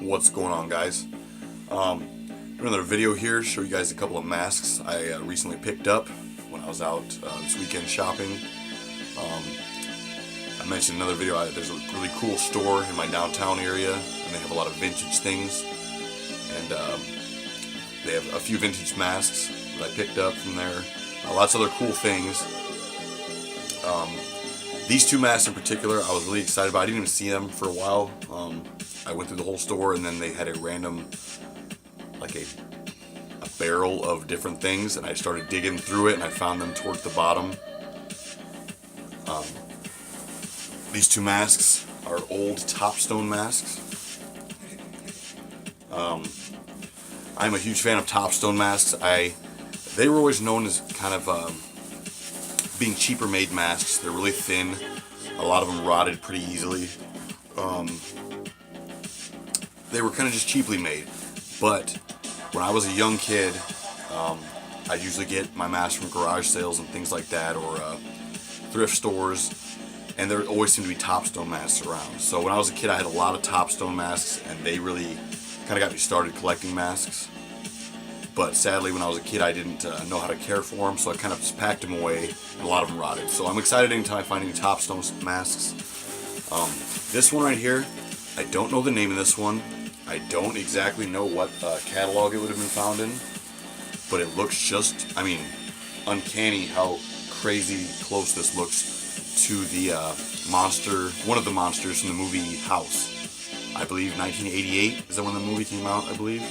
What's going on, guys? Another video here to show you guys a couple of masks I recently picked up when I was out this weekend shopping. I mentioned in another video there's a really cool store in my downtown area, and they have a lot of vintage things, and they have a few vintage masks that I picked up from there. Lots of other cool things. These two masks in particular I was really excited about. I didn't even see them for a while. I went through the whole store, and then they had a random, like a barrel of different things, and I started digging through it, and I found them towards the bottom. These two masks are old Topstone masks. I'm a huge fan of Topstone masks. They were always known as kind of being cheaper made masks. They're really thin. A lot of them rotted pretty easily. They were kind of just cheaply made. But when I was a young kid, I usually get my masks from garage sales and things like that, or thrift stores, and there always seemed to be Topstone masks around. So when I was a kid, I had a lot of Topstone masks, and they really kind of got me started collecting masks. But sadly, when I was a kid, I didn't know how to care for them, so I kind of just packed them away, and a lot of them rotted. So I'm excited anytime I find any Topstone masks. This one right here, I don't know the name of this one. I don't exactly know what catalog it would have been found in, but it looks just, uncanny how crazy close this looks to the one of the monsters from the movie House. I believe 1988 is that when the movie came out, I believe.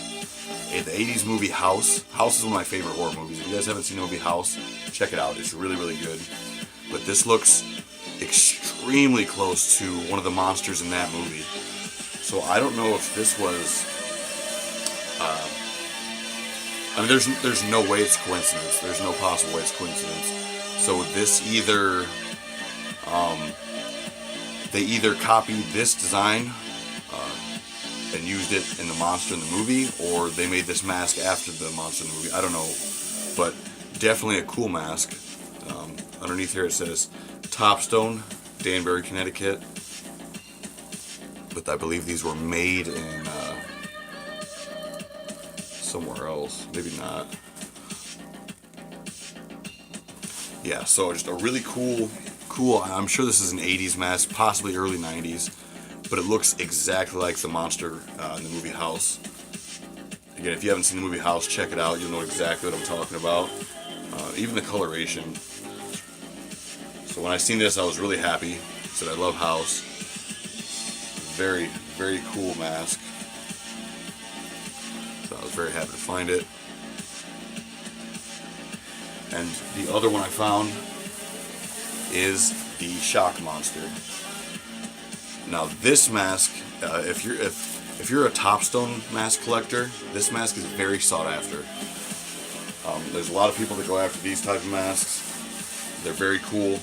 The 80s movie House. House is one of my favorite horror movies. If you guys haven't seen the movie House, check it out. It's really, really good. But this looks extremely close to one of the monsters in that movie. So I don't know if this was... there's no way it's coincidence. There's no possible way it's coincidence. So this either... they either copied this design and used it in the monster in the movie, or they made this mask after the monster in the movie. I don't know, but definitely a cool mask. Underneath here it says Topstone, Danbury, Connecticut. But I believe these were made in somewhere else. Maybe not. Yeah, so just a really cool. I'm sure this is an 80s mask, possibly early 90s. But it looks exactly like the monster in the movie House. Again, if you haven't seen the movie House, check it out. You'll know exactly what I'm talking about. Even the coloration. So when I seen this, I was really happy. I said, I love House. Very, very cool mask. So I was very happy to find it. And the other one I found is the Shock Monster. Now this mask, if you're a Topstone mask collector, this mask is very sought after. There's a lot of people that go after these type of masks. They're very cool.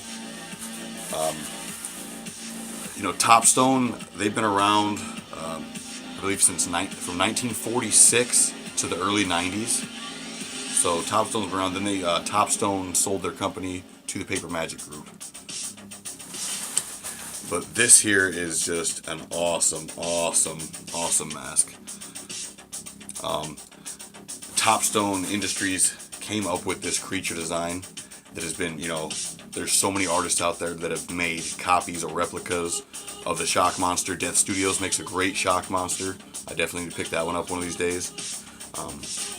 Topstone, they've been around, I believe from 1946 to the early 90s. So Topstone's been around. Then Topstone sold their company to the Paper Magic Group. But this here is just an awesome mask. Topstone Industries came up with this creature design that has been, there's so many artists out there that have made copies or replicas of the Shock Monster. Death Studios makes a great Shock Monster. I definitely need to pick that one up one of these days.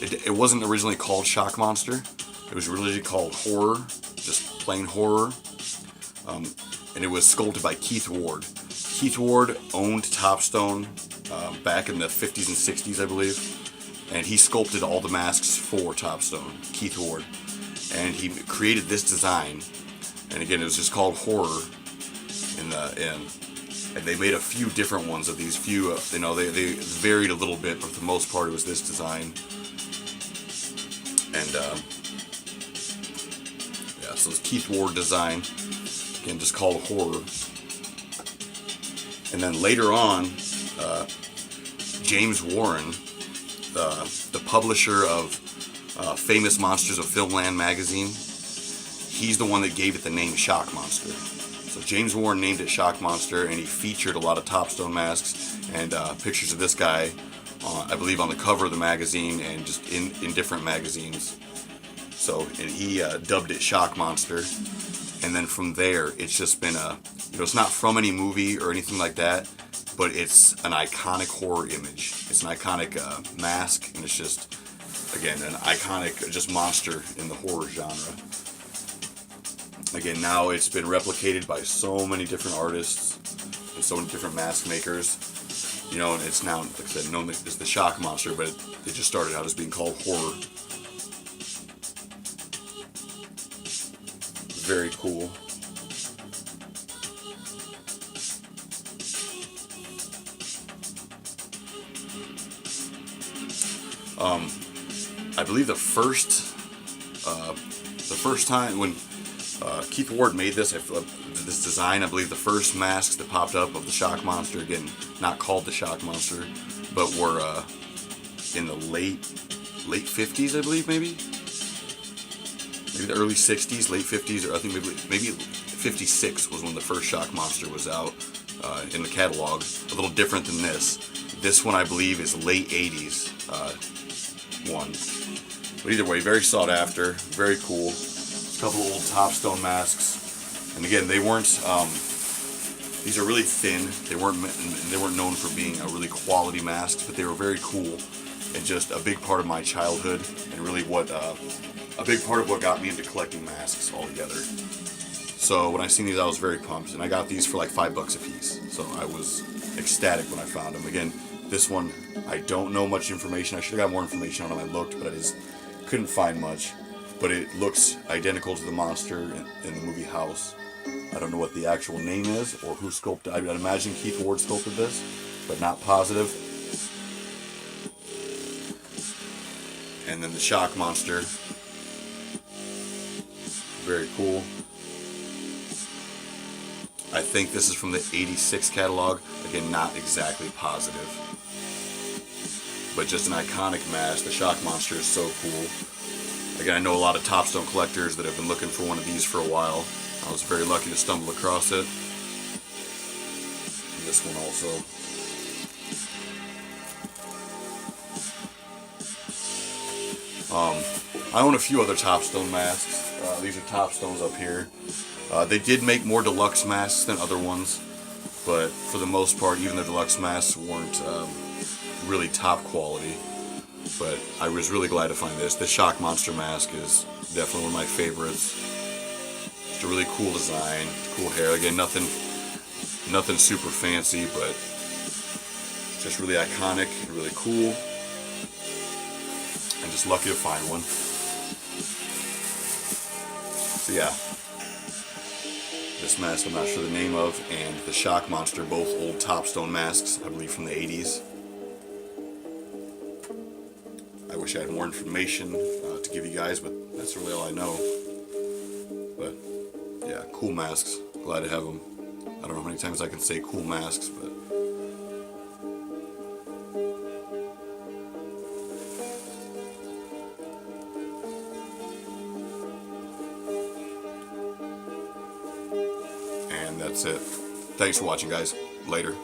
It wasn't originally called Shock Monster. It was originally called Horror, just plain Horror. And it was sculpted by Keith Ward. Keith Ward owned Topstone back in the 50s and 60s, I believe. And he sculpted all the masks for Topstone, Keith Ward. And he created this design. And again, it was just called Horror in the end. And they made a few different ones of these. They varied a little bit, but for the most part, it was this design. And so it's Keith Ward design. Again, just called Horror. And then later on, James Warren, the publisher of Famous Monsters of Filmland magazine, he's the one that gave it the name Shock Monster. So James Warren named it Shock Monster, and he featured a lot of Topstone masks. and pictures of this guy, I believe, on the cover of the magazine and just in different magazines. So, and he dubbed it Shock Monster. And then from there, it's just been it's not from any movie or anything like that, but it's an iconic horror image. It's an iconic mask, and it's just, again, an iconic just monster in the horror genre. Again, now it's been replicated by so many different artists and so many different mask makers. And it's now, like I said, known as the Shock Monster, but it just started out as being called horror. Very cool. I believe the first time when Keith Ward made this design, I believe the first masks that popped up of the Shock Monster, again, not called the Shock Monster, but were in the late 50s, I believe, maybe the early 60s, late 50s, or I think maybe 56 was when the first Shock Monster was out in the catalog. A little different than this. This one, I believe, is late 80s one. But either way, very sought after, very cool. A couple of old Topstone masks, and again, they weren't. These are really thin. They weren't known for being a really quality masks, but they were very cool and just a big part of my childhood, and really a big part of what got me into collecting masks altogether. So when I seen these, I was very pumped, and I got these for like $5 a piece. So I was ecstatic when I found them. Again, this one, I don't know much information. I should have got more information on them. I looked, but I just couldn't find much. But it looks identical to the monster in the movie House. I don't know what the actual name is or who sculpted. I'd imagine Keith Ward sculpted this, but not positive. And then the Shock Monster. Very cool. I think this is from the '86 catalog. Again, not exactly positive. But just an iconic mask. The Shock Monster is so cool. Again, I know a lot of Topstone collectors that have been looking for one of these for a while. I was very lucky to stumble across it. And this one also. I own a few other Topstone masks. These are Topstones up here. They did make more deluxe masks than other ones, but for the most part, even the deluxe masks weren't really top quality. But I was really glad to find this. The Shock Monster mask is definitely one of my favorites. Just a really cool design, cool hair. Again, nothing super fancy, but just really iconic and really cool. I'm just lucky to find one. So yeah, this mask I'm not sure the name of, and the Shock Monster, both old Topstone masks, I believe from the 80s. I wish I had more information to give you guys, but that's really all I know. But yeah, cool masks. Glad to have them. I don't know how many times I can say cool masks, but and that's it. Thanks for watching, guys. Later.